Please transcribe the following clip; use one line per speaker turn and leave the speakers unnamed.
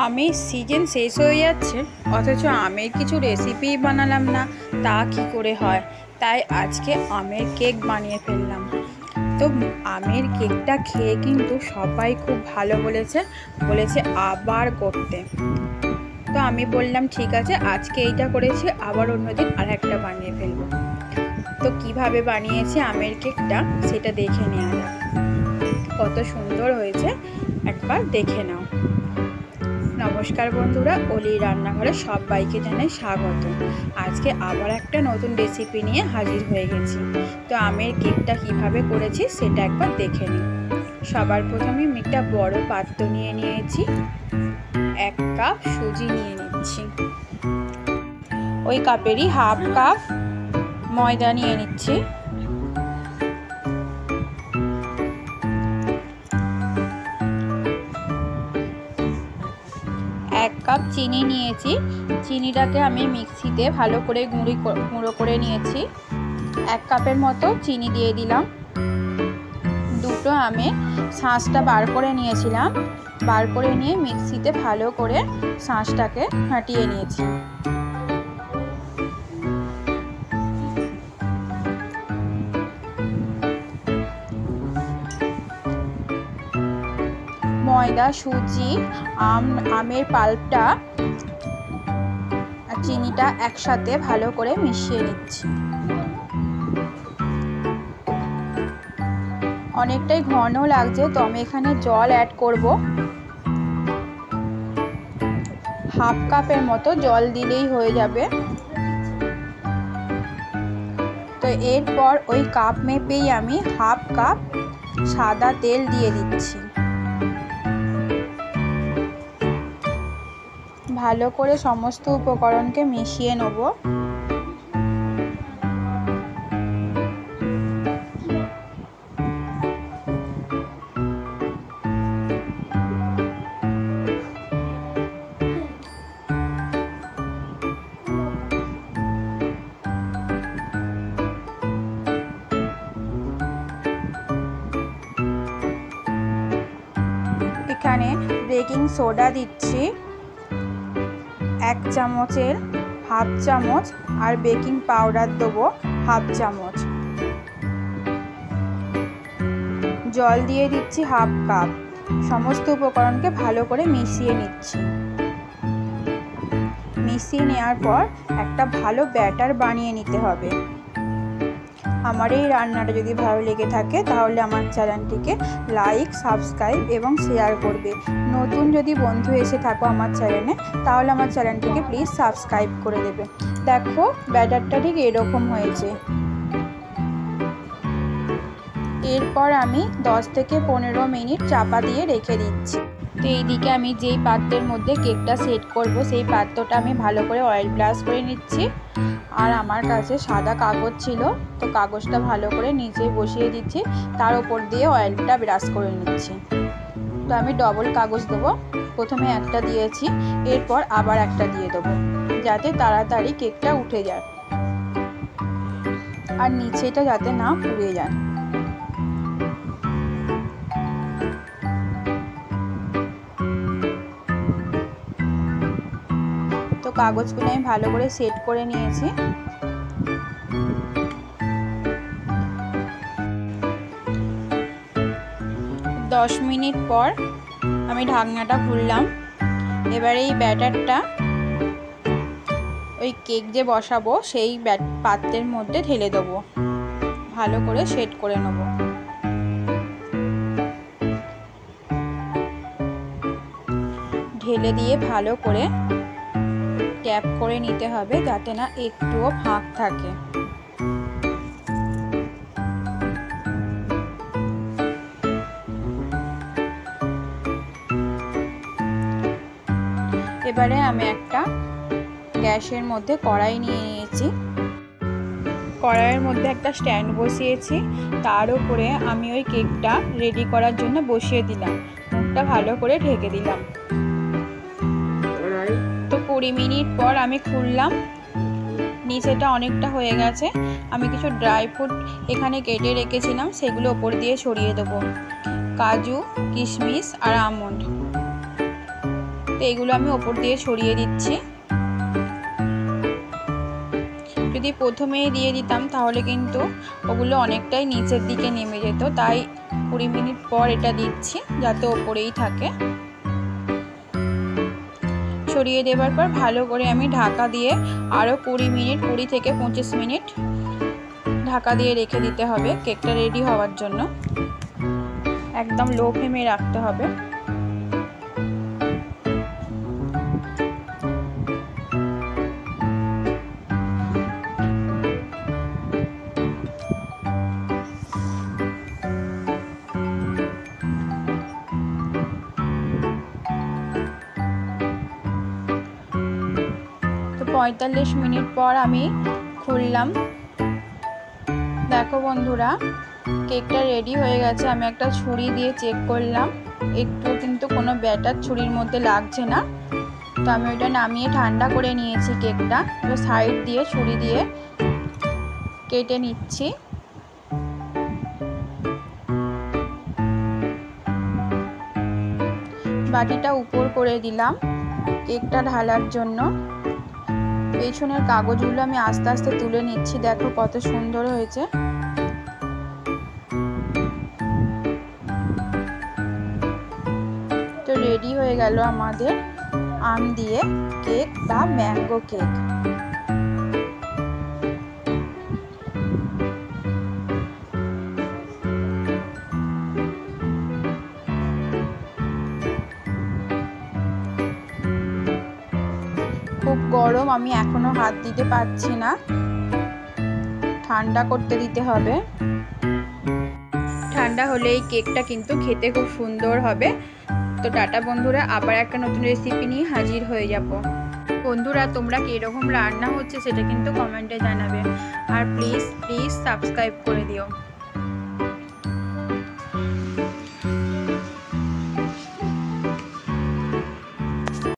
আমের সিজন শেষ হয়ে যাচ্ছে, অথচ আমের কিছু রেসিপি বানালাম না, তা কি করে হয়। তাই আজকে আমের কেক বানিয়ে ফেললাম। তো আমের কেকটা খেয়ে কিন্তু সবাই খুব ভালো বলেছে আবার করতে। তো আমি বললাম ঠিক আছে, আজকে এইটা করেছি, আবার অন্যদিন আর একটা বানিয়ে ফেলবো। তো কিভাবে বানিয়েছি আমের কেকটা সেটা দেখে নেওয়া যাক। কত সুন্দর হয়েছে একবার দেখে নাও। নমস্কার বন্ধুরা, অলির রান্নাঘরে সবাইকে জানাই স্বাগত। আজকে আবার একটা নতুন রেসিপি নিয়ে হাজির হয়ে গেছি। তো আমের কেকটা কিভাবে করেছি সেটা একবার দেখে নিই। সবার প্রথমে আমি একটা বড় পাত্র নিয়ে নিয়েছি, 1 কাপ সুজি নিয়ে নিচ্ছি, ওই কাপেরই হাফ কাপ ময়দা নিয়ে নিচ্ছি, 1 কাপ চিনি নিয়েছি। চিনিটাকে আমি মিক্সিতে ভালো করে গুঁড়ো করে নিয়েছি। 1 কাপের মতো চিনি দিয়ে দিলাম। দুটো আমি শাঁসটা বার করে নিয়েছিলাম, বার করে নিয়ে মিক্সিতে ভালো করে শাঁসটাকে ফাটিয়ে নিয়েছি। ময়দা, সুজি, আমের পাল্পটা আর চিনিটা একসাথে ভালো করে মিশিয়ে নিচ্ছি। অনেকটাই ঘন লাগছে, তো আমি এখানে জল অ্যাড করব। হাফ কাপের মতো জল দিলেই হয়ে যাবে। তো এরপর ওই কাপ মেপেই আমি হাফ কাপ সাদা তেল দিয়ে দিচ্ছি। ভালো করে সমস্ত উপকরণকে মিশিয়ে নেব। এখানে বেকিং সোডা দিচ্ছি 1 চামচের হাফ চামচ, আর বেকিং পাউডার দেবো হাফ চামচ। জল দিয়ে দিচ্ছি হাফ কাপ। সমস্ত উপকরণকে ভালো করে মিশিয়ে নিচ্ছি। মিশিয়ে নেওয়ার পর একটা ভালো ব্যাটার বানিয়ে নিতে হবে। আমার এই রান্নাটা যদি ভালো লেগে থাকে তাহলে আমার চ্যানেলটিকে লাইক, সাবস্ক্রাইব এবং শেয়ার করবে। নতুন যদি বন্ধু এসে থাকো আমার চ্যানেলে, তাহলে আমার চ্যানেলটিকে প্লিজ সাবস্ক্রাইব করে দেবে। দেখো ব্যাটারটা ঠিক এরকম হয়েছে। এরপর আমি 10 থেকে 15 মিনিট চাপা দিয়ে রেখে দিচ্ছি। তো এইদিকে আমি যেই পাত্রের মধ্যে কেকটা সেট করব, সেই পাত্রটা আমি ভালো করে অয়েল ব্রাশ করে নিচ্ছি। আর আমার কাছে সাদা কাগজ ছিল, তো কাগজটা ভালো করে নিচে বসিয়ে দিচ্ছি, তার উপর দিয়ে অয়েলটা ব্রাশ করে নিচ্ছি। তো আমি ডবল কাগজ দেবো। প্রথমে একটা দিয়েছি, এরপর আবার একটা দিয়ে দেবো, যাতে তাড়াতাড়ি কেকটা উঠে যায় আর নিচেটা যাতে না পুড়ে যায়। তো কাগজগুলো আমি ভালো করে সেট করে নিয়েছি। দশ মিনিট পর আমি ঢাকনাটা খুললাম। এবারে এই ব্যাটারটা ওই কেক যে বসাবো সেই পাত্রের মধ্যে ঢেলে দেবো, ভালো করে সেট করে নেব। ঢেলে দিয়ে ভালো করে ট্যাপ করে নিতে হবে, যাতে না একটুও ফাঁক থাকে। এবারে আমি একটা গ্যাসের মধ্যে কড়াই নিয়ে নিয়েছি। কড়াইয়ের মধ্যে একটা স্ট্যান্ড বসিয়েছি, তার উপরে আমি ওই কেকটা রেডি করার জন্য বসিয়ে দিলাম। মুখটা ভালো করে ঢেকে দিলাম। তো 20 মিনিট পর আমি খুললাম। নিচেটা অনেকটা হয়ে গেছে। আমি কিছু ড্রাই ফ্রুট এখানে কেটে রেখেছিলাম, সেগুলো ওপর দিয়ে ছড়িয়ে দেবো, কাজু, কিশমিশ আর আমন্ড। তো এগুলো আমি ওপর দিয়ে ছড়িয়ে দিচ্ছি। যদি প্রথমেই দিয়ে দিতাম তাহলে কিন্তু ওগুলো অনেকটাই নিচের দিকে নেমে যেত, তাই 20 মিনিট পর এটা দিচ্ছি যাতে ওপরেই থাকে। ছড়িয়ে দেওয়ার পর ভালো করে আমি ঢাকা দিয়ে আরও 20 থেকে 25 মিনিট ঢাকা দিয়ে রেখে দিতে হবে কেকটা রেডি হওয়ার জন্য। একদম লো ফ্লেমে রাখতে হবে। তো 45 মিনিট পর আমি খুললাম। দেখো বন্ধুরা, কেকটা রেডি হয়ে গেছে। আমি একটা ছুরি দিয়ে চেক করলাম, একটু কিন্তু কোনো ব্যাটার ছুরির মধ্যে লাগছে না। তো আমি ওইটা নামিয়ে ঠান্ডা করে নিয়েছি কেকটা। তো সাইড দিয়ে ছুরি দিয়ে কেটে নিচ্ছি। বাটিটা উপর করে দিলাম কেকটা ঢালার জন্য। পেছনের কাগজগুলো আমি আস্তে আস্তে তুলে নিচ্ছি। দেখো কত সুন্দর হয়েছে। তো রেডি হয়ে গেল আমাদের আম দিয়ে কেক বা ম্যাঙ্গো কেক। খুব গরম, আমি এখনো হাত দিতে পারছি না, ঠান্ডা করতে দিতে হবে। ঠান্ডা হলে এই কেকটা কিন্তু খেতে খুব সুন্দর হবে। তো টাটা বন্ধুরা, আবার একটা নতুন রেসিপি নিয়ে হাজির হয়ে যাব। বন্ধুরা, তোমরা কীরকম রান্না হচ্ছে সেটা কিন্তু কমেন্টে জানাবে। আর প্লিজ সাবস্ক্রাইব করে দিও।